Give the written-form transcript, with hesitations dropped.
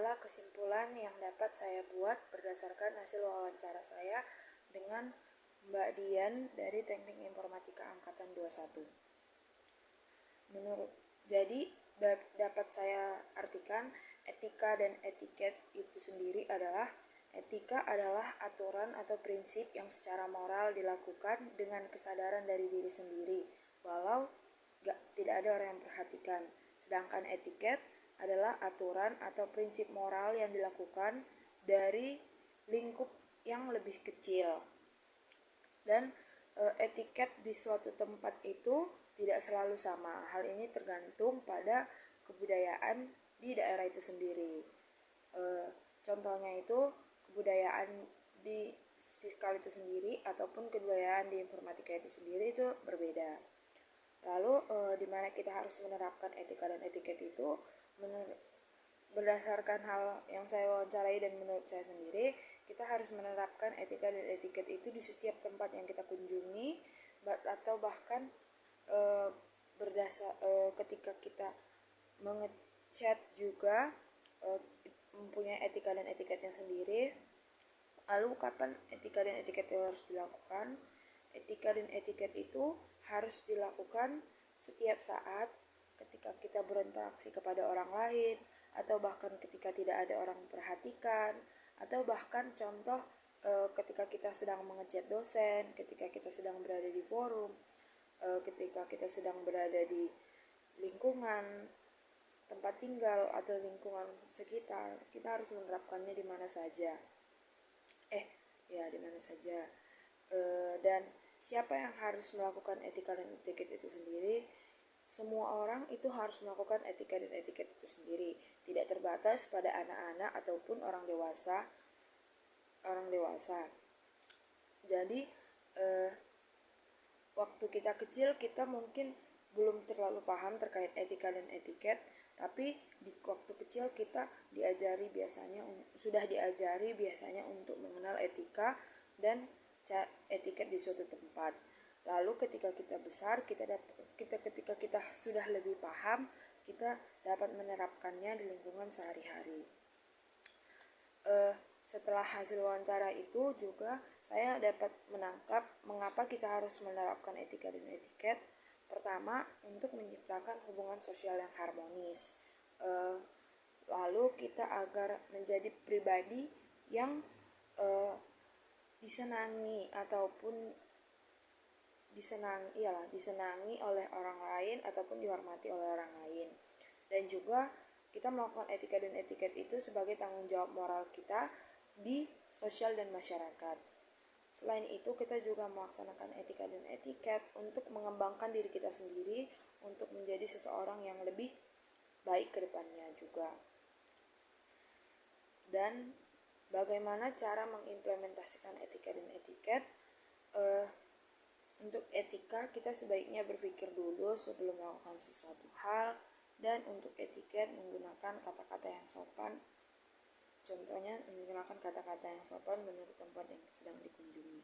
adalah kesimpulan yang dapat saya buat berdasarkan hasil wawancara saya dengan Mbak Dian dari Teknik Informatika Angkatan 21. Jadi dapat saya artikan, etika dan etiket itu sendiri adalah etika adalah aturan atau prinsip yang secara moral dilakukan dengan kesadaran dari diri sendiri, walau tidak ada orang yang perhatikan. Sedangkan etiket adalah aturan atau prinsip moral yang dilakukan dari lingkup yang lebih kecil. Dan etiket di suatu tempat itu tidak selalu sama. Hal ini tergantung pada kebudayaan di daerah itu sendiri. Contohnya itu kebudayaan di Siskal itu sendiri ataupun kebudayaan di informatika itu sendiri itu berbeda. Lalu di mana kita harus menerapkan etika dan etiket itu berdasarkan hal yang saya wawancarai dan menurut saya sendiri, kita harus menerapkan etika dan etiket itu di setiap tempat yang kita kunjungi, atau bahkan ketika kita mengechat juga mempunyai etika dan etiketnya sendiri. Lalu kapan etika dan etiket itu harus dilakukan? Etika dan etiket itu harus dilakukan setiap saat ketika kita berinteraksi kepada orang lain, atau bahkan ketika tidak ada orang memperhatikan, atau bahkan contoh ketika kita sedang mengechat dosen, ketika kita sedang berada di forum, ketika kita sedang berada di lingkungan tempat tinggal atau lingkungan sekitar, kita harus menerapkannya di mana saja. Dan siapa yang harus melakukan etika dan etiket itu sendiri? Semua orang itu harus melakukan etika dan etiket itu sendiri, tidak terbatas pada anak-anak ataupun orang dewasa. Jadi waktu kita kecil kita mungkin belum terlalu paham terkait etika dan etiket, tapi di waktu kecil kita sudah diajari biasanya untuk mengenal etika dan etiket di suatu tempat. Lalu ketika kita besar, ketika kita sudah lebih paham, kita dapat menerapkannya di lingkungan sehari-hari. Setelah hasil wawancara itu juga saya dapat menangkap mengapa kita harus menerapkan etika dan etiket. Pertama, untuk menciptakan hubungan sosial yang harmonis. Lalu kita agar menjadi pribadi yang disenangi oleh orang lain ataupun dihormati oleh orang lain. Dan juga kita melakukan etika dan etiket itu sebagai tanggung jawab moral kita di sosial dan masyarakat. Selain itu, kita juga melaksanakan etika dan etiket untuk mengembangkan diri kita sendiri untuk menjadi seseorang yang lebih baik ke depannya juga. Dan bagaimana cara mengimplementasikan etika dan etiket? Untuk etika, kita sebaiknya berpikir dulu sebelum melakukan sesuatu hal, dan untuk etiket menggunakan kata-kata yang sopan. Contohnya menggunakan kata-kata yang sopan menurut tempat yang sedang dikunjungi.